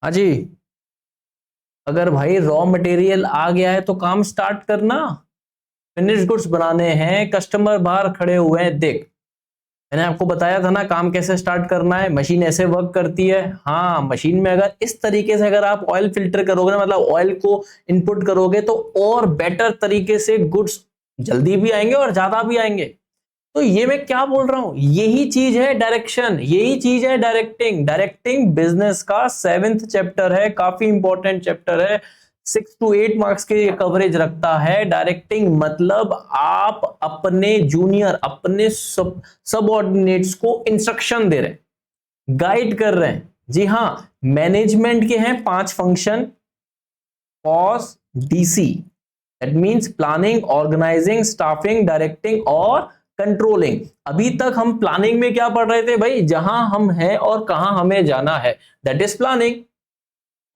हाँ जी। अगर भाई रॉ मटेरियल आ गया है तो काम स्टार्ट करना। फिनिश गुड्स बनाने हैं, कस्टमर बाहर खड़े हुए हैं, देख मैंने आपको बताया था ना काम कैसे स्टार्ट करना है। मशीन ऐसे वर्क करती है। हाँ, मशीन में अगर इस तरीके से अगर आप ऑयल फिल्टर करोगे ना, मतलब ऑयल को इनपुट करोगे, तो और बेटर तरीके से गुड्स जल्दी भी आएंगे और ज्यादा भी आएंगे। तो ये मैं क्या बोल रहा हूं, यही चीज है डायरेक्शन, यही चीज है डायरेक्टिंग। डायरेक्टिंग बिजनेस का 7th चैप्टर है, काफी इंपॉर्टेंट चैप्टर है। 6 to 8 मार्क्स की कवरेज रखता है। डायरेक्टिंग मतलब आप अपने जूनियर, अपने सबऑर्डिनेट्स को इंस्ट्रक्शन दे रहे हैं, गाइड कर रहे हैं। जी हाँ, मैनेजमेंट के हैं 5 फंक्शन। पॉस, डीसी, that means planning, organising, staffing, directing और कंट्रोलिंग। अभी तक हम प्लानिंग में क्या पढ़ रहे थे भाई, जहां हम हैं और कहां हमें जाना है, दैट इज प्लानिंग।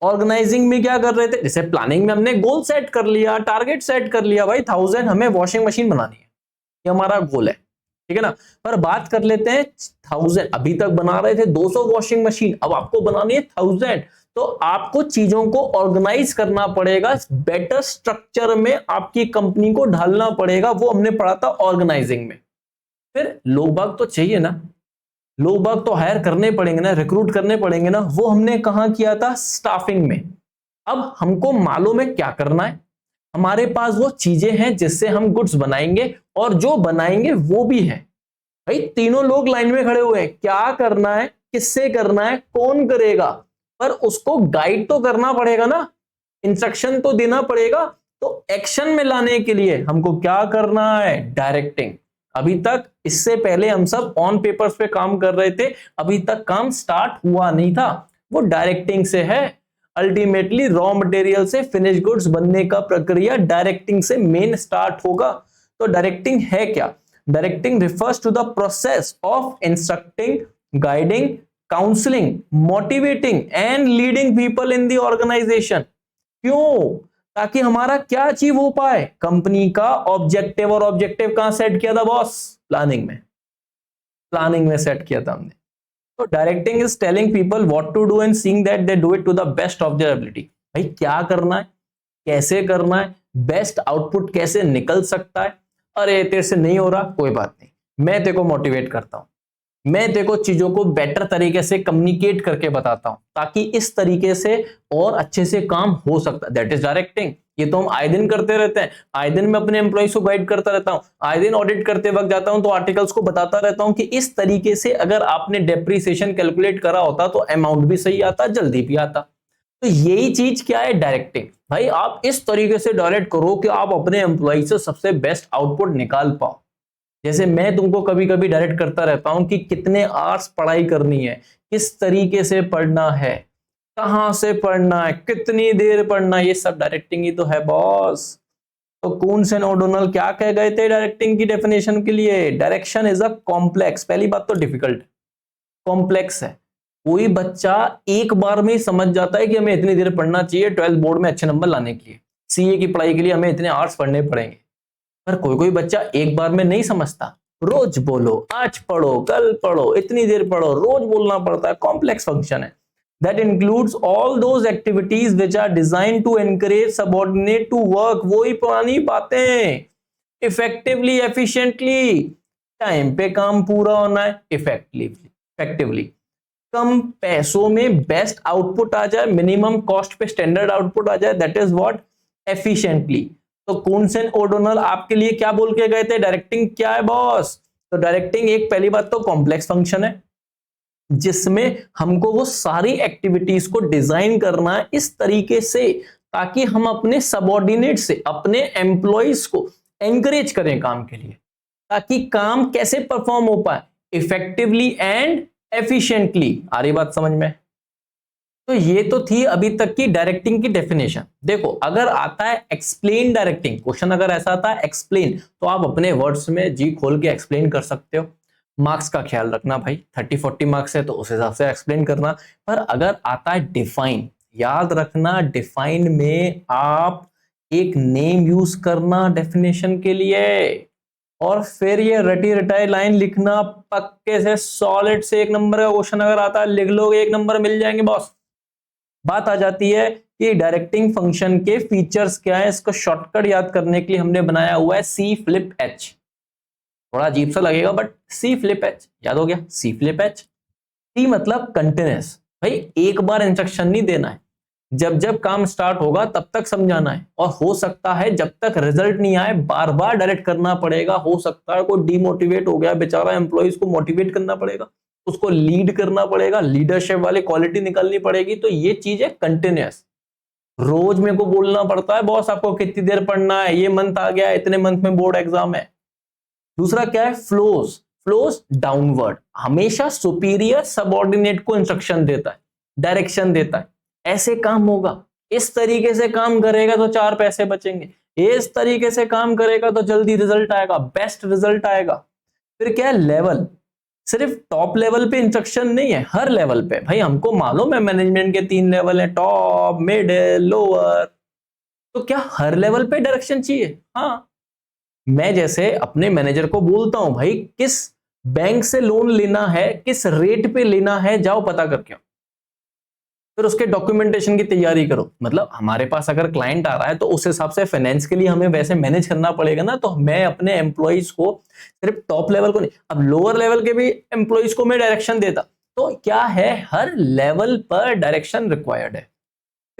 ऑर्गेनाइजिंग में क्या कर रहे थे, जैसे प्लानिंग में हमने गोल सेट कर लिया, टारगेट सेट कर लिया, भाई 1000 हमें वॉशिंग मशीन बनानी है, ये हमारा गोल है, ठीक है ना। पर बात कर लेते हैं 1000, अभी तक बना रहे थे 200 वॉशिंग मशीन, अब आपको बनानी है 1000। तो आपको चीजों को ऑर्गेनाइज करना पड़ेगा, बेटर स्ट्रक्चर में आपकी कंपनी को ढालना पड़ेगा, वो हमने पढ़ा था ऑर्गेनाइजिंग में। फिर लोग बाग तो चाहिए ना, लोग बाग तो हायर करने पड़ेंगे ना, रिक्रूट करने पड़ेंगे ना, वो हमने कहां किया था, स्टाफिंग में। अब हमको मालूम है क्या करना है, हमारे पास वो चीजें हैं जिससे हम गुड्स बनाएंगे, और जो बनाएंगे वो भी है। भाई तीनों लोग लाइन में खड़े हुए हैं, क्या करना है, किससे करना है, कौन करेगा, पर उसको गाइड तो करना पड़ेगा ना, इंस्ट्रक्शन तो देना पड़ेगा। तो एक्शन में लाने के लिए हमको क्या करना है, डायरेक्टिंग। अभी तक, इससे पहले हम सब ऑन पेपर्स पे काम कर रहे थे, अभी तक काम स्टार्ट हुआ नहीं था, वो डायरेक्टिंग से है। अल्टीमेटली रॉ मटेरियल से फिनिश गुड्स बनने का प्रक्रिया डायरेक्टिंग से मेन स्टार्ट होगा। तो डायरेक्टिंग है क्या, directing refers to the process of instructing, guiding, counselling, motivating and leading people in the organisation. क्यों, ताकि हमारा क्या अचीव हो पाए, कंपनी का ऑब्जेक्टिव। और ऑब्जेक्टिव कहां सेट किया था बॉस, प्लानिंग में, प्लानिंग में सेट किया था हमने। तो directing is telling people what to do and seeing that they do it to the best of their ability. भाई क्या करना है, कैसे करना है, बेस्ट आउटपुट कैसे निकल सकता है। अरे तेरे से नहीं हो रहा, कोई बात नहीं, मैं तेरे को मोटिवेट करता हूं, मैं देखो चीजों को बेटर तरीके से कम्युनिकेट करके बताता हूं, ताकि इस तरीके से और अच्छे से काम हो सकता है, दैट इज डायरेक्टिंग। ये तो हम आए दिन करते रहते हैं, आए दिन मैं अपने एम्प्लॉइज को गाइड करता रहता हूं, आए दिन ऑडिट करते वक्त जाता हूं तो आर्टिकल्स को बताता रहता हूं कि इस तरीके से अगर आपने डेप्रीसिएशन कैलकुलेट करा होता तो अमाउंट भी सही आता, जल्दी भी आता। तो यही चीज क्या है, डायरेक्टिंग। भाई आप इस तरीके से डायरेक्ट करो कि आप अपने एम्प्लॉय से सबसे बेस्ट आउटपुट निकाल पाओ। जैसे मैं तुमको कभी कभी डायरेक्ट करता रहता हूं कि कितने आवर्स पढ़ाई करनी है, किस तरीके से पढ़ना है, कहां से पढ़ना है, कितनी देर पढ़ना है, ये सब डायरेक्टिंग ही तो है बॉस। तो कून्स एंड ओडोनल क्या कह गए थे डायरेक्टिंग की डेफिनेशन के लिए, डायरेक्शन इज अ कॉम्प्लेक्स, पहली बात तो डिफिकल्ट, कॉम्प्लेक्स है। कोई बच्चा एक बार में ही समझ जाता है कि हमें इतनी देर पढ़ना चाहिए 12th बोर्ड में अच्छे नंबर लाने के लिए, सीए की पढ़ाई के लिए हमें इतने आवर्स पढ़ने पड़ेंगे। पर कोई कोई बच्चा एक बार में नहीं समझता, रोज बोलो, आज पढ़ो, कल पढ़ो, इतनी देर पढ़ो, रोज बोलना पड़ता है, कॉम्प्लेक्स फंक्शन है। That includes all those activities which are design to encourage subordinate to work, वही पुरानी बातें, इफेक्टिवली, एफिशिएंटली, टाइम पे काम पूरा होना है, इफेक्टिवली, कम पैसों में बेस्ट आउटपुट आ जाए, मिनिमम कॉस्ट पे स्टैंडर्ड आउटपुट आ जाए, दैट इज व्हाट, एफिशिएंटली। तो कून्स एंड ओडोनल आपके लिए क्या बोल के गए थे, डायरेक्टिंग क्या है बॉस। तो डायरेक्टिंग एक, पहली बात तो कॉम्प्लेक्स फंक्शन है, जिसमें हमको वो सारी एक्टिविटीज को डिजाइन करना है इस तरीके से ताकि हम अपने सबऑर्डिनेट से, अपने एम्प्लॉइज को एनकरेज करें काम के लिए, ताकि काम कैसे परफॉर्म हो पाए, इफेक्टिवली एंड एफिशिएंटली। आ रही बात समझ में। तो ये तो थी अभी तक की डायरेक्टिंग की डेफिनेशन। देखो अगर आता है एक्सप्लेन डायरेक्टिंग, क्वेश्चन अगर ऐसा आता है एक्सप्लेन, तो आप अपने वर्ड्स में जी खोल के एक्सप्लेन कर सकते हो। मार्क्स का ख्याल रखना भाई, 30-40 मार्क्स है तो उस हिसाब से एक्सप्लेन करना। पर अगर आता है डिफाइन, याद रखना डिफाइन में आप एक नेम यूज करना डेफिनेशन के लिए, और फिर ये रटी रटाई लाइन लिखना, पक्के से सॉलिड से 1 नंबर का क्वेश्चन अगर आता है लिख लोगे 1 नंबर मिल जाएंगे बॉस। बात आ जाती है कि डायरेक्टिंग फंक्शन के फीचर्स क्या है। इसको शॉर्टकट याद करने के लिए हमने बनाया हुआ है सी फ्लिप एच। थोड़ा अजीब सा लगेगा बट सी फ्लिप एच याद हो गया। सी फ्लिप एच, सी मतलब कंटिन्यूस। भाई एक बार इंस्ट्रक्शन नहीं देना है, जब जब काम स्टार्ट होगा तब तक समझाना है, और हो सकता है जब तक रिजल्ट नहीं आए बार बार डायरेक्ट करना पड़ेगा। हो सकता है कोई डिमोटिवेट हो गया बेचारा एम्प्लॉइज को मोटिवेट करना पड़ेगा, उसको लीड करना पड़ेगा, लीडरशिप वाली क्वालिटी निकलनी पड़ेगी। तो ये चीज है कंटिन्यूस। रोज मेरे को बोलना पड़ता है बॉस आपको कितनी देर पढ़ना है, ये मंथ आ गया, इतने मंथ में बोर्ड एग्जाम है। दूसरा क्या है, फ्लोज। फ्लोज डाउनवर्ड, हमेशा सुपीरियर सबऑर्डिनेट को इंस्ट्रक्शन देता है, डायरेक्शन देता है, ऐसे काम होगा, इस तरीके से काम करेगा तो 4 पैसे बचेंगे, इस तरीके से काम करेगा तो जल्दी रिजल्ट आएगा, बेस्ट रिजल्ट आएगा। फिर क्या है, लेवल। सिर्फ टॉप लेवल पे इंस्ट्रक्शन नहीं है, हर लेवल पे। भाई हमको मालूम है मैनेजमेंट के 3 लेवल है, टॉप, मिडिल, लोअर। तो क्या हर लेवल पे डायरेक्शन चाहिए? हाँ, मैं जैसे अपने मैनेजर को बोलता हूं भाई किस बैंक से लोन लेना है, किस रेट पे लेना है, जाओ पता करके आओ, फिर उसके डॉक्यूमेंटेशन की तैयारी करो। मतलब हमारे पास अगर क्लाइंट आ रहा है तो उस हिसाब से फाइनेंस के लिए हमें वैसे मैनेज करना पड़ेगा ना। तो मैं अपने एम्प्लॉइज को सिर्फ टॉप लेवल को नहीं, अब लोअर लेवल के भी एम्प्लॉइज को मैं डायरेक्शन देता। तो क्या है, हर लेवल पर डायरेक्शन रिक्वायर्ड है।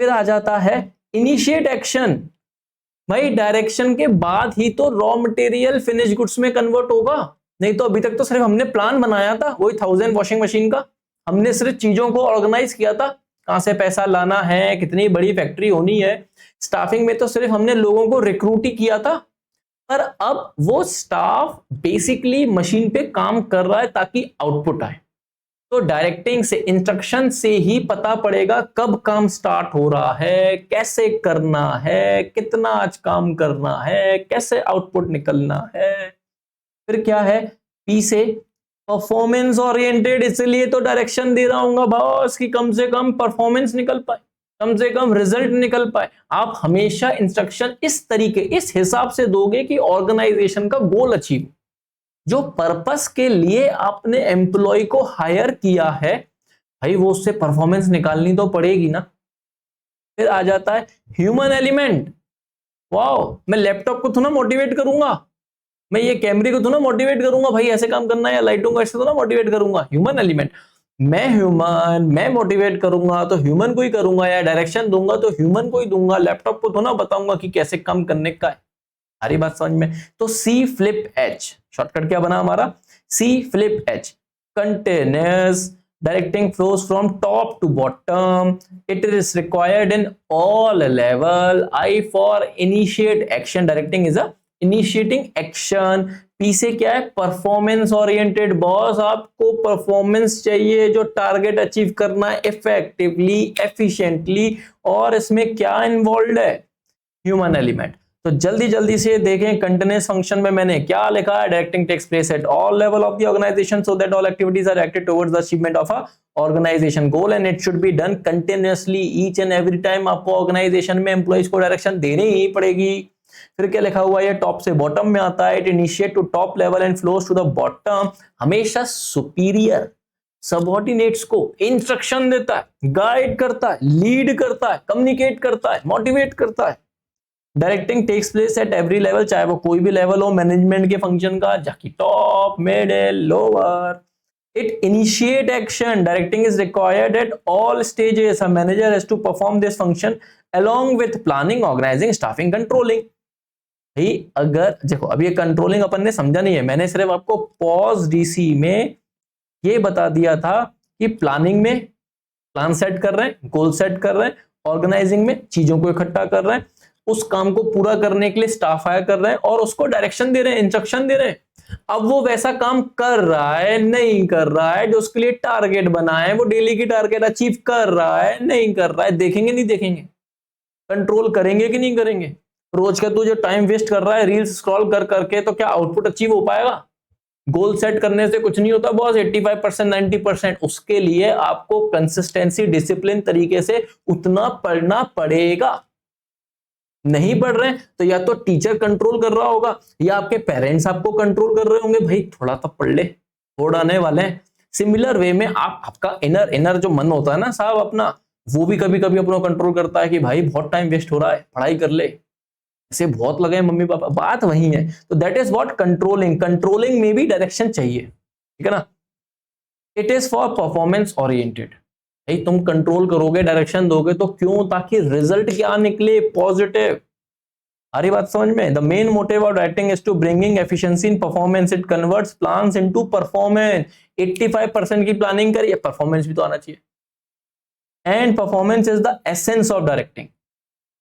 फिर आ जाता है इनिशिएट एक्शन। भाई डायरेक्शन के बाद ही तो रॉ मटेरियल फिनिश गुड्स में कन्वर्ट होगा, नहीं तो अभी तक तो सिर्फ हमने प्लान बनाया था, वही 1000 वॉशिंग मशीन का। हमने सिर्फ चीजों को ऑर्गेनाइज किया था, कहां से पैसा लाना है, कितनी बड़ी फैक्ट्री होनी है। स्टाफिंग में तो सिर्फ हमने लोगों को रिक्रूट ही किया था। पर अब वो स्टाफ बेसिकली मशीन पे काम कर रहा है ताकि आउटपुट आए। तो डायरेक्टिंग से, इंस्ट्रक्शन से ही पता पड़ेगा कब काम स्टार्ट हो रहा है, कैसे करना है, कितना आज काम करना है, कैसे आउटपुट निकलना है। फिर क्या है, पी से परफॉर्मेंस ओरिएंटेड, इसलिए तो डायरेक्शन दे रहा हूं बॉस कि कम से कम परफॉर्मेंस निकल पाए, कम से कम रिजल्ट निकल पाए। आप हमेशा इंस्ट्रक्शन इस तरीके, इस हिसाब से दोगे कि ऑर्गेनाइजेशन का गोल अचीव, जो पर्पस के लिए आपने एम्प्लॉय को हायर किया है, भाई वो उससे परफॉर्मेंस निकालनी तो पड़ेगी ना। फिर आ जाता है ह्यूमन एलिमेंट। वाओ, मैं लैपटॉप को थोड़ा मोटिवेट करूंगा, मैं ये कैमरे को थोड़ा मोटिवेट करूंगा भाई ऐसे काम करना है, या लाइटों को ऐसे थोड़ा मोटिवेट करूंगा। ह्यूमन एलिमेंट, मैं ह्यूमन, मैं मोटिवेट करूंगा तो ह्यूमन को ही करूंगा, या डायरेक्शन दूंगा तो ह्यूमन को ही दूंगा, लैपटॉप को थोड़ा बताऊंगा कि कैसे काम करने का है। सारी बात समझ में। तो सी फ्लिप एच, शॉर्टकट क्या बना हमारा, C flip H, continuous directing flows from top to bottom, it is required in all level. I for initiate action, directing is a initiating action. P से क्या है, परफॉर्मेंस ओरिएंटेड। बॉस आपको performance चाहिए, जो target achieve करना है effectively, efficiently, और इसमें क्या इन्वॉल्व है, ह्यूमन एलिमेंट। तो जल्दी जल्दी से देखें, कंटिन्यूअस फंक्शन में मैंने क्या लिखा है, directing takes place at all level of the organisation so that all activities are directed towards the achievement of a organisation goal and it should be done continuously each and every time. आपको organisation में employees को direction देनी ही पड़ेगी। फिर क्या लिखा हुआ है, टॉप से बॉटम में आता है, it initiate to top level and flows to the bottom. हमेशा सुपीरियर सबऑर्डिनेट्स को इंस्ट्रक्शन देता है, गाइड करता है, लीड करता है, कम्युनिकेट करता है, मोटिवेट करता है। Directing takes place at every level, चाहे वो कोई भी लेवल हो मैनेजमेंट के फंक्शन का, जाकि top, middle, lower. It initiate action, directing is required at all stages. A manager has to perform this function along with planning, organizing, staffing, controlling। भाई अगर देखो, अब ये कंट्रोलिंग अपन ने समझा नहीं है, मैंने सिर्फ आपको पॉज डीसी में ये बता दिया था कि प्लानिंग में प्लान सेट कर रहे हैं, गोल सेट कर रहे हैं, ऑर्गेनाइजिंग में चीजों को इकट्ठा कर रहे हैं, उस काम को पूरा करने के लिए स्टाफ हायर कर रहे हैं और उसको डायरेक्शन दे रहे हैं, इंस्ट्रक्शन दे रहे हैं। अब वो वैसा काम कर रहा है, नहीं कर रहा है, जो उसके लिए टारगेट बना है वो डेली की टारगेट अचीव कर रहा है, नहीं कर रहा है, देखेंगे नहीं देखेंगे, कंट्रोल करेंगे कि नहीं करेंगे। रोज का तू जो टाइम वेस्ट कर रहा है रील्स स्क्रॉल कर करके, तो क्या आउटपुट अचीव हो पाएगा? गोल सेट करने से कुछ नहीं होता बॉस, 85% 90%। उसके लिए आपको कंसिस्टेंसी, डिसिप्लिन तरीके से उतना पढ़ना पड़ेगा। नहीं पढ़ रहे हैं तो या तो टीचर कंट्रोल कर रहा होगा या आपके पेरेंट्स आपको कंट्रोल कर रहे होंगे, भाई थोड़ा तो पढ़ ले, बोर्ड आने वाले हैं। सिमिलर वे में आपका इनर जो मन होता है ना साहब अपना, वो भी कभी कभी अपना कंट्रोल करता है कि भाई बहुत टाइम वेस्ट हो रहा है, पढ़ाई कर ले, ऐसे बहुत लगे मम्मी पापा, बात वही है। तो that is what controlling. Controlling में भी डायरेक्शन चाहिए, ठीक है ना। It is for performance oriented. भाई तुम कंट्रोल करोगे, डायरेक्शन दोगे तो क्यों, ताकि रिजल्ट क्या निकले, पॉजिटिव। हरी बात समझ में। The main motive of directing is to bringing efficiency in performance. It converts plans into performance. 85% की प्लानिंग करिए, परफॉर्मेंस भी तो आना चाहिए। And performance is the essence of directing.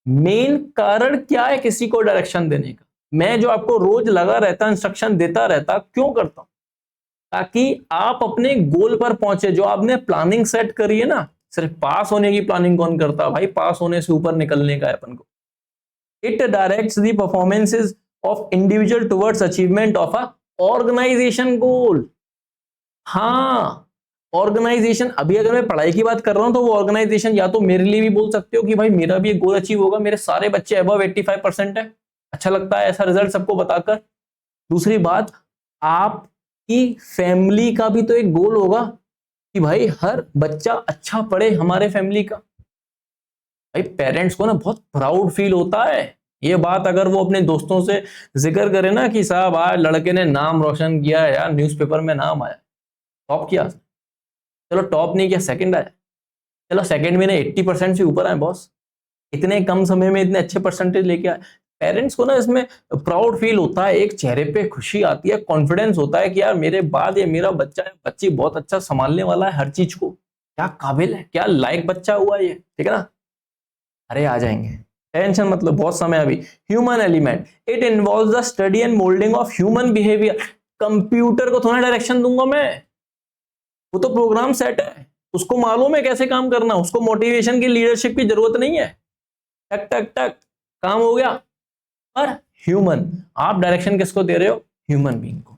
Main कारण क्या है किसी को डायरेक्शन देने का? मैं जो आपको रोज लगा रहता, इंस्ट्रक्शन देता रहता, क्यों करता हूं? ताकि आप अपने गोल पर पहुंचे। जो आपने प्लानिंग सेट करी है ना, सिर्फ पास होने की प्लानिंग कौन करता भाई? पास होने से ऊपर निकलने का है अपन को। It directs the performances of individual towards achievement of a organisation goal. हाँ, ऑर्गेनाइजेशन। अभी अगर मैं पढ़ाई की बात कर रहा हूं तो वो ऑर्गेनाइजेशन या तो मेरे लिए भी बोल सकते हो कि भाई मेरा भी एक गोल अचीव होगा, मेरे सारे बच्चे अबव 85% है, अच्छा लगता है ऐसा रिजल्ट सबको बताकर। दूसरी बात, आपकी फैमिली का भी तो एक गोल होगा कि भाई हर बच्चा अच्छा पढ़े, हमारे फैमिली का। भाई पेरेंट्स को ना बहुत प्राउड फील होता है ये बात, अगर वो अपने दोस्तों से जिक्र करे ना कि साहब आज लड़के ने नाम रोशन किया है यार, न्यूज़पेपर में नाम आया, टॉप किया, चलो टॉप नहीं किया सेकंड आया, चलो सेकंड में 80% से ऊपर आए बॉस, इतने कम समय में इतने अच्छे परसेंटेज लेके आए। पेरेंट्स को ना इसमें प्राउड फील होता है, एक चेहरे पे खुशी आती है, कॉन्फिडेंस होता है कि यार मेरे बाद ये मेरा बच्चा है, बच्ची बहुत अच्छा संभालने वाला है हर चीज को, क्या काबिल है, क्या लायक बच्चा हुआ ये, ठीक है ना। अरे आ जाएंगे, टेंशन मतलब, बहुत समय अभी। Human element, it involves the study and moulding of human behaviour. Computer को थोड़ा डायरेक्शन दूंगा मैं, वो तो प्रोग्राम सेट है, उसको मालूम है कैसे काम करना, उसको मोटिवेशन की लीडरशिप की जरूरत नहीं है, टक टक टक काम हो गया। पर ह्यूमन, आप डायरेक्शन किसको दे रहे हो? ह्यूमन बीइंग को।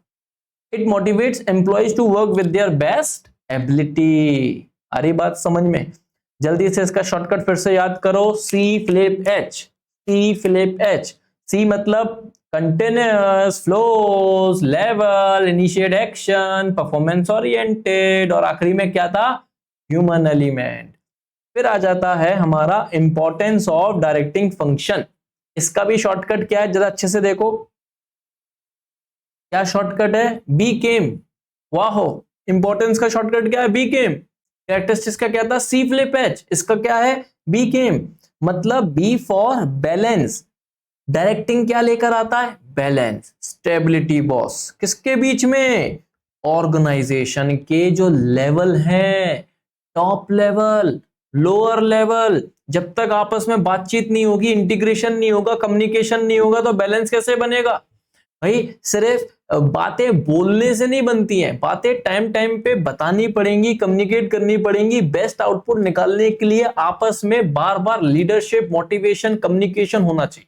It motivates employees to work with their best ability. अरे बात समझ में। जल्दी से इसका शॉर्टकट फिर से याद करो, सी फ्लिप एच। सी फ्लिप एच, सी मतलब continuous, flows, level, initiate action, performance oriented, और आखिरी में क्या था? Human element. फिर आ जाता है हमारा इंपॉर्टेंस ऑफ डायरेक्टिंग फंक्शन। इसका भी शॉर्टकट क्या है, जरा अच्छे से देखो, क्या शॉर्टकट है? बी केम। वाहो, इंपॉर्टेंस का शॉर्टकट क्या है? बी केम। कैरेक्टरिस्टिक्स का क्या था? सी फ्लिप एच। इसका क्या है? बी केम। मतलब बी फॉर बैलेंस। डायरेक्टिंग क्या लेकर आता है? बैलेंस, स्टेबिलिटी बॉस, किसके बीच में? ऑर्गेनाइजेशन के जो लेवल हैं, टॉप लेवल, लोअर लेवल, जब तक आपस में बातचीत नहीं होगी, इंटीग्रेशन नहीं होगा, कम्युनिकेशन नहीं होगा, तो बैलेंस कैसे बनेगा? भाई सिर्फ बातें बोलने से नहीं बनती हैं, बातें टाइम टाइम पे बतानी पड़ेंगी, कम्युनिकेट करनी पड़ेंगी। बेस्ट आउटपुट निकालने के लिए आपस में बार बार लीडरशिप, मोटिवेशन, कम्युनिकेशन होना चाहिए,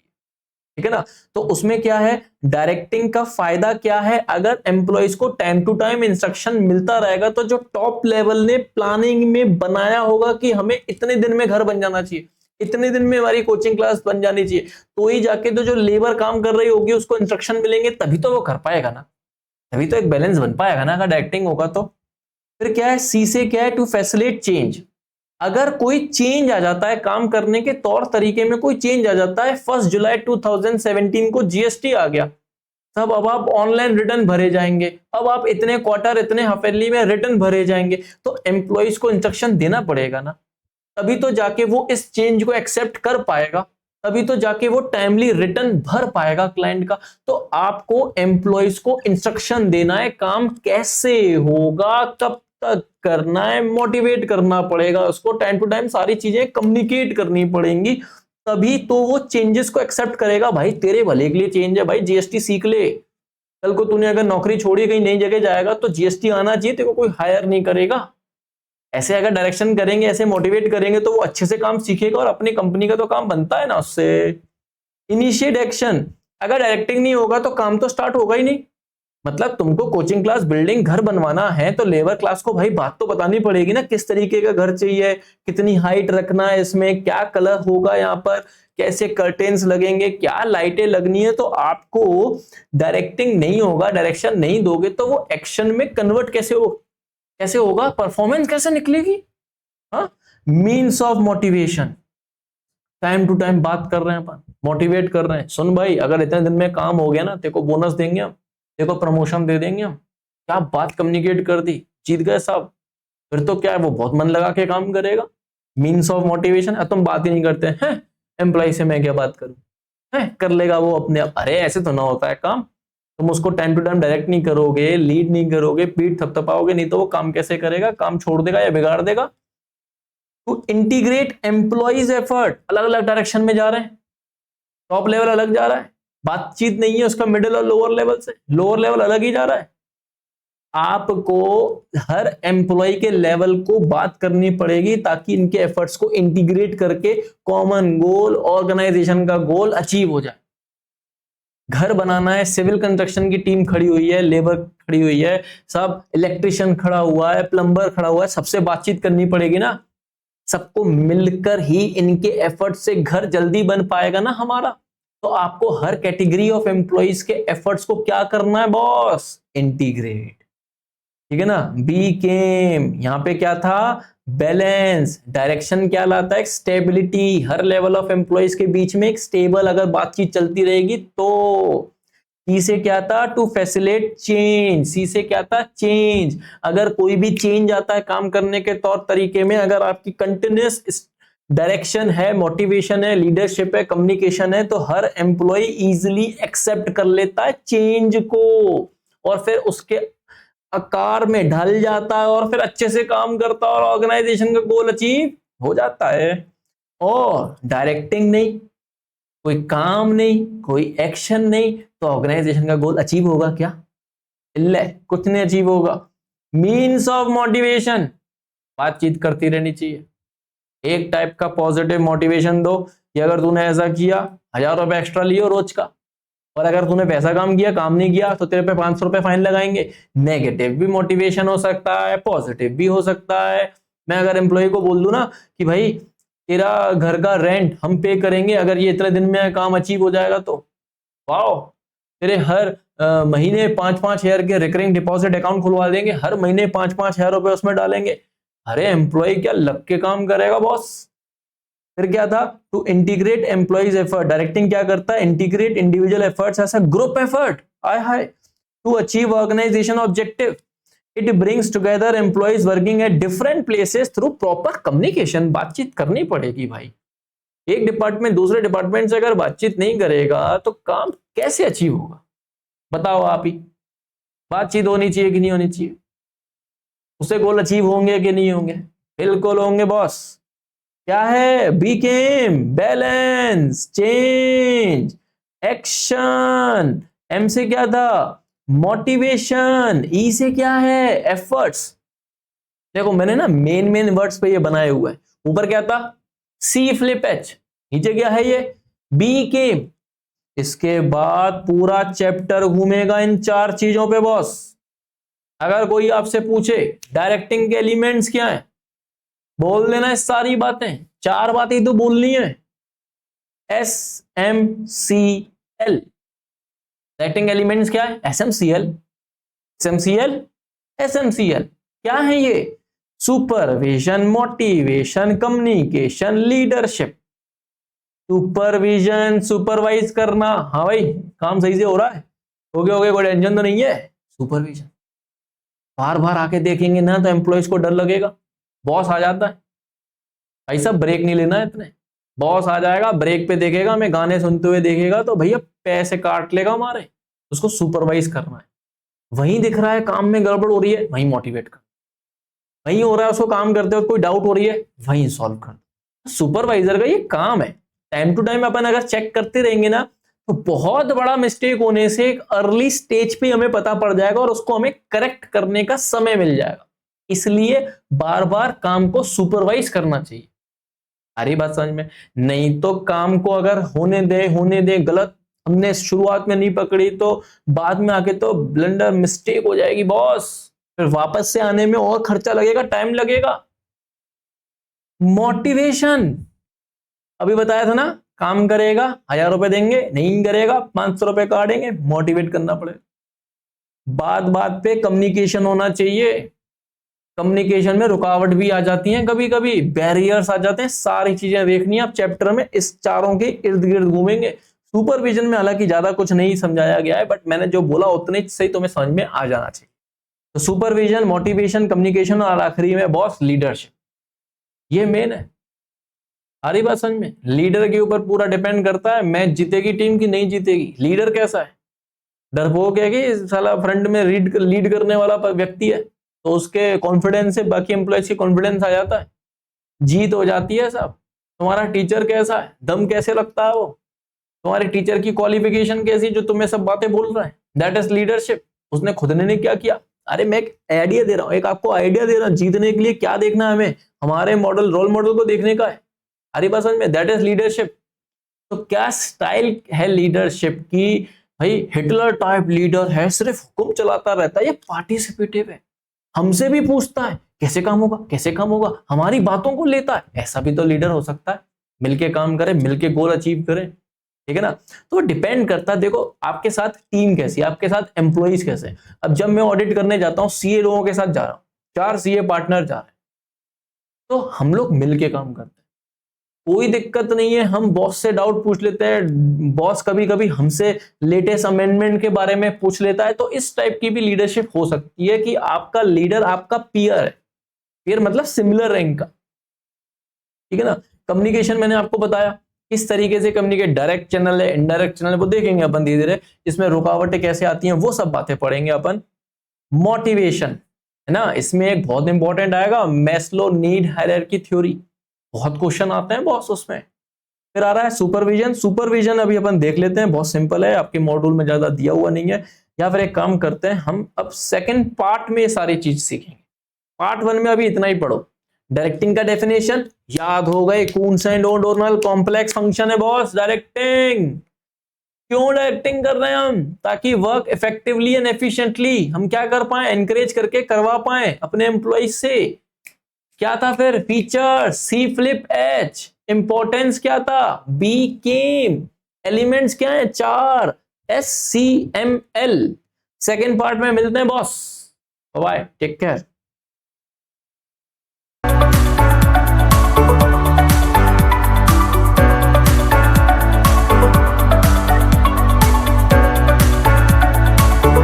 ठीक है ना। तो उसमें क्या है, डायरेक्टिंग का फायदा क्या है? अगर एम्प्लॉइज को टाइम टू टाइम इंस्ट्रक्शन मिलता रहेगा, तो जो टॉप लेवल ने प्लानिंग में बनाया होगा कि हमें इतने दिन में घर बन जाना चाहिए, इतने दिन में हमारी कोचिंग क्लास बन जानी चाहिए, तो ही जाके तो जो लेबर काम कर रही होगी उसको इंस्ट्रक्शन मिलेंगे, तभी तो वो कर पाएगा ना, तभी तो एक बैलेंस बन पाएगा ना, अगर डायरेक्टिंग होगा तो। फिर क्या है, सी से क्या है? To facilitate change. अगर कोई चेंज आ जाता है, काम करने के तौर तरीके में कोई चेंज आ जाता है, 1 जुलाई 2017 को जीएसटी आ गया, तब अब आप ऑनलाइन रिटर्न भरे जाएंगे, अब आप इतने क्वार्टर, इतने हफेली में रिटर्न भरे जाएंगे, तो एम्प्लॉइज को इंस्ट्रक्शन देना पड़ेगा ना, तभी तो जाके वो इस चेंज को एक्सेप्ट कर पाएगा, तभी तो जाके वो टाइमली रिटर्न भर पाएगा क्लाइंट का। तो आपको एम्प्लॉइज को इंस्ट्रक्शन देना है, काम कैसे होगा, कब तक करना है, मोटिवेट करना पड़ेगा उसको, टाइम टू टाइम सारी चीजें कम्युनिकेट करनी पड़ेंगी, तभी तो वो चेंजेस को एक्सेप्ट करेगा। भाई तेरे भले के लिए चेंज है, भाई जीएसटी सीख ले, कल को तूने अगर नौकरी छोड़ी कहीं नई जगह जाएगा तो जीएसटी आना चाहिए, तेरे को कोई हायर नहीं करेगा। ऐसे अगर डायरेक्शन करेंगे, ऐसे मोटिवेट करेंगे, तो वो अच्छे से काम सीखेगा और अपनी कंपनी का तो काम बनता है ना उससे। इनिशिएट एक्शन, अगर डायरेक्टिंग नहीं होगा तो काम तो स्टार्ट होगा ही नहीं। मतलब तुमको कोचिंग क्लास, बिल्डिंग, घर बनवाना है तो लेबर क्लास को भाई बात तो बतानी पड़ेगी ना, किस तरीके का घर चाहिए, कितनी हाइट रखना है इसमें, क्या कलर होगा यहाँ पर, कैसे कर्टेन्स लगेंगे, क्या लाइटें लगनी है। तो आपको डायरेक्टिंग नहीं होगा, डायरेक्शन नहीं दोगे, तो वो एक्शन में कन्वर्ट कैसे होगा, परफॉर्मेंस कैसे निकलेगी? हाँ, means of motivation, time to time बात कर रहे हैं अपन, मोटिवेट कर रहे हैं, सुन भाई अगर इतने दिन में काम हो गया ना तेरे को बोनस देंगे हम, तेरे को प्रमोशन दे देंगे हम। क्या बात कम्युनिकेट कर दी, जीत गए साहब। फिर तो क्या है, वो बहुत मन लगा के काम करेगा। Means of motivation. तुम बात ही नहीं करते हैं, एम्प्लॉय से मैं क्या बात करूं, है कर लेगा वो अपने आप। अरे ऐसे तो ना होता है काम, तुम उसको टाइम टू टाइम डायरेक्ट नहीं करोगे, लीड नहीं करोगे, पीठ थपथपाओगे नहीं तो वो काम कैसे करेगा, काम छोड़ देगा या बिगाड़ देगा। टू इंटीग्रेट एम्प्लॉइज एफर्ट, अलग अलग डायरेक्शन में जा रहे हैं, टॉप लेवल अलग जा रहा है, बातचीत नहीं है उसका मिडिल और लोअर लेवल से, लोअर लेवल अलग ही जा रहा है। आपको हर एम्प्लॉय के लेवल को बात करनी पड़ेगी ताकि इनके एफर्ट्स को इंटीग्रेट करके कॉमन गोल, ऑर्गेनाइजेशन का गोल अचीव हो जाए। घर बनाना है, सिविल कंस्ट्रक्शन की टीम खड़ी हुई है, लेबर खड़ी हुई है, सब इलेक्ट्रिशियन खड़ा हुआ है, प्लम्बर खड़ा हुआ है, सबसे बातचीत करनी पड़ेगी ना। सबको मिलकर ही इनके एफर्ट से घर जल्दी बन पाएगा ना हमारा। तो आपको हर कैटेगरी ऑफ एम्प्लॉइज के एफर्ट्स को क्या करना है बॉस, इंटीग्रेट। ठीक है ना। बी केम, यहां पे क्या था, बैलेंस। डायरेक्शन क्या लाता है, stability. Her level of employees के बीच में एक स्टेबल अगर बातचीत चलती रहेगी तो। सी से क्या था, टू फैसिलिटेट चेंज। सी से क्या था, चेंज। अगर कोई भी चेंज आता है काम करने के तौर तरीके में, अगर आपकी कंटिन्यूस डायरेक्शन है, मोटिवेशन है, लीडरशिप है, कम्युनिकेशन है, तो हर एम्प्लॉय इजीली एक्सेप्ट कर लेता है चेंज को और फिर उसके आकार में ढल जाता है और फिर अच्छे से काम करता है और ऑर्गेनाइजेशन का गोल अचीव हो जाता है। और डायरेक्टिंग नहीं, कोई काम नहीं, कोई एक्शन नहीं, तो ऑर्गेनाइजेशन का गोल अचीव होगा क्या, कुछ नहीं अचीव होगा। मीन्स ऑफ मोटिवेशन, बातचीत करती रहनी चाहिए। एक टाइप का पॉजिटिव मोटिवेशन दो कि अगर तूने ऐसा किया 1000 रुपए एक्स्ट्रा लियो रोज का, और अगर तूने पैसा काम किया, काम नहीं किया तो तेरे पे 500 रुपए फाइन लगाएंगे। नेगेटिव भी मोटिवेशन हो सकता है, पॉजिटिव भी हो सकता है। मैं अगर एम्प्लॉय को बोल दूं ना कि भाई तेरा घर का रेंट हम पे करेंगे अगर ये इतने दिन में काम अचीव हो जाएगा, तो वाओ, तेरे हर महीने 5-5 हजार के रिकरिंग डिपॉजिट अकाउंट खुलवा देंगे, हर महीने 5-5 हजार रुपए उसमें डालेंगे। अरे एम्प्लॉय क्या लग के काम करेगा बॉस। फिर क्या था, to integrate employees effort. Directing क्या करता है, integrate individual efforts as a group effort, आय हाय, to achieve organisation objective. It brings together employees working at different places through proper communication. बातचीत करनी पड़ेगी भाई। एक डिपार्टमेंट दूसरे डिपार्टमेंट से अगर बातचीत नहीं करेगा तो काम कैसे अचीव होगा, बताओ आप ही। बातचीत होनी चाहिए कि नहीं होनी चाहिए, उससे गोल अचीव होंगे कि नहीं होंगे, बिल्कुल होंगे बॉस। क्या है, became, balance, change, action. M से क्या था, मोटिवेशन। ई से क्या है, एफर्ट्स। देखो मैंने ना मेन वर्ड्स पे ये बनाए हुए हैं। ऊपर क्या था, सी फ्लिप एच, नीचे क्या है ये, बी केम। इसके बाद पूरा चैप्टर घूमेगा इन 4 चीजों पे बॉस। अगर कोई आपसे पूछे डायरेक्टिंग के एलिमेंट्स क्या है, बोल देना है सारी बातें, 4 बातें तो बोलनी है। SMCL, डायरेक्टिंग एलिमेंट्स क्या है, SMCL, SMCL, SMCL। क्या है ये, supervision, motivation, communication, leadership. Supervision, supervise करना, हाँ भाई काम सही से हो रहा है, हो गया कोई टेंशन तो नहीं है। सुपरविजन, बार बार आके देखेंगे ना तो एम्प्लॉयज को डर लगेगा। बॉस आ जाता है, भाई साहब ब्रेक नहीं लेना है इतने, बॉस आ जाएगा ब्रेक पे देखेगा हमें गाने सुनते हुए देखेगा तो भैया पैसे काट लेगा हमारे। उसको सुपरवाइज करना है। वहीं दिख रहा है काम में गड़बड़ हो रही है, वहीं मोटिवेट कर। वहीं हो रहा है उसको काम करते वक्त कोई डाउट हो रही है, वहीं सॉल्व कर। सुपरवाइजर का ये काम है। टाइम टू टाइम अपन अगर चेक करते रहेंगे ना तो बहुत बड़ा मिस्टेक होने से एक अर्ली स्टेज पे हमें पता पड़ जाएगा और उसको हमें करेक्ट करने का समय मिल जाएगा। इसलिए बार बार काम को सुपरवाइज करना चाहिए। सारी बात समझ में, नहीं तो काम को अगर होने दे गलत हमने शुरुआत में नहीं पकड़ी तो बाद में आके तो ब्लंडर मिस्टेक हो जाएगी बॉस। फिर वापस से आने में और खर्चा लगेगा, टाइम लगेगा। मोटिवेशन, अभी बताया था ना, काम करेगा 1000 रुपए देंगे, नहीं करेगा 500 रुपए काटेंगे, मोटिवेट करना पड़ेगा। बात बात पे कम्युनिकेशन होना चाहिए। कम्युनिकेशन में रुकावट भी आ जाती है, कभी कभी बैरियर्स आ जाते हैं, सारी चीजें देखनी है आप चैप्टर में, इस चारों के इर्द गिर्द घूमेंगे। सुपरविजन में हालांकि ज्यादा कुछ नहीं समझाया गया है, बट मैंने जो बोला उतने सही तुम्हें समझ में आ जाना चाहिए। तो सुपरविजन, मोटिवेशन, कम्युनिकेशन और आखिरी में बॉस लीडरशिप, ये मेन है। आ रही बात समझ में? लीडर के ऊपर पूरा डिपेंड करता है मैच जीतेगी टीम की नहीं जीतेगी। लीडर कैसा है? डरपोक है कि साला फ्रंट में लीड करने वाला व्यक्ति है, तो उसके कॉन्फिडेंस से बाकी एम्प्लॉयज की कॉन्फिडेंस आ जाता है, जीत हो जाती है सब। तुम्हारा टीचर कैसा है, दम कैसे लगता है वो, तुम्हारे टीचर की क्वालिफिकेशन कैसी जो तुम्हें सब बातें बोल रहा है, दैट इज लीडरशिप। उसने खुद ने क्या किया? अरे मैं एक आइडिया दे रहा हूं, एक आपको आइडिया दे रहा हूं, जीतने के लिए क्या देखना है हमें, हमारे मॉडल रोल मॉडल को देखने का है। अरे बात समझ में? That is leadership. तो क्या स्टाइल है लीडरशिप की? भाई हिटलर टाइप लीडर है, सिर्फ हुक्म चलाता रहता है, ये पार्टिसिपेटिव है, हमसे भी पूछता है कैसे काम होगा, कैसे काम होगा, हमारी बातों को लेता है, ऐसा भी तो लीडर हो सकता है। मिलके काम करे, मिलके गोल अचीव करे, ठीक है ना। तो डिपेंड करता है, देखो आपके साथ टीम कैसी है, आपके साथ एम्प्लॉइज कैसे हैं। अब जब मैं ऑडिट करने जाता हूं, सीए लोगों के साथ जा रहा हूं, 4 सीए पार्टनर जा रहे हैं, तो हम लोग मिलके काम करते हैं, कोई दिक्कत नहीं है। हम बॉस से डाउट पूछ लेते हैं, बॉस कभी कभी हमसे लेटेस्ट अमेंडमेंट के बारे में पूछ लेता है। तो इस टाइप की भी लीडरशिप हो सकती है कि आपका लीडर आपका पीयर है, पीयर मतलब सिमिलर रैंक का, ठीक है ना। कम्युनिकेशन मैंने आपको बताया किस तरीके से कम्युनिकेट, डायरेक्ट चैनल है, इनडायरेक्ट चैनल है, वो देखेंगे अपन धीरे धीरे, इसमें रुकावटें कैसे आती हैं वो सब बातें पढ़ेंगे अपन। मोटिवेशन है ना, इसमें एक बहुत इंपॉर्टेंट आएगा, मैस्लो नीड हायरार्की थ्योरी, बहुत क्वेश्चन आते हैं बॉस उसमें। फिर आ रहा है सुपरविजन। सुपरविजन अभी अपन देख लेते हैं, बहुत सिंपल है, आपके मॉड्यूल में ज्यादा दिया हुआ नहीं है। या फिर एक काम करते हैं, हम अब सेकंड पार्ट में ये सारी चीज सीखेंगे। पार्ट 1 में अभी इतना ही पढ़ो। डायरेक्टिंग का डेफिनेशन याद हो गए, Coons and O'Donnell complex function है बॉस डायरेक्टिंग। क्यों डायरेक्टिंग कर रहे हैं हम? ताकि वर्क इफेक्टिवली एंड एफिशिएंटली हम क्या कर पाए, एनकरेज करके करवा पाए अपने एम्प्लॉइज से। क्या था फिर? फीचर सी फ्लिप एच, इंपॉर्टेंस क्या था? बी केम, एलिमेंट्स क्या है? 4, SCML। सेकेंड पार्ट में मिलते हैं बॉस, बाय, टेक केयर।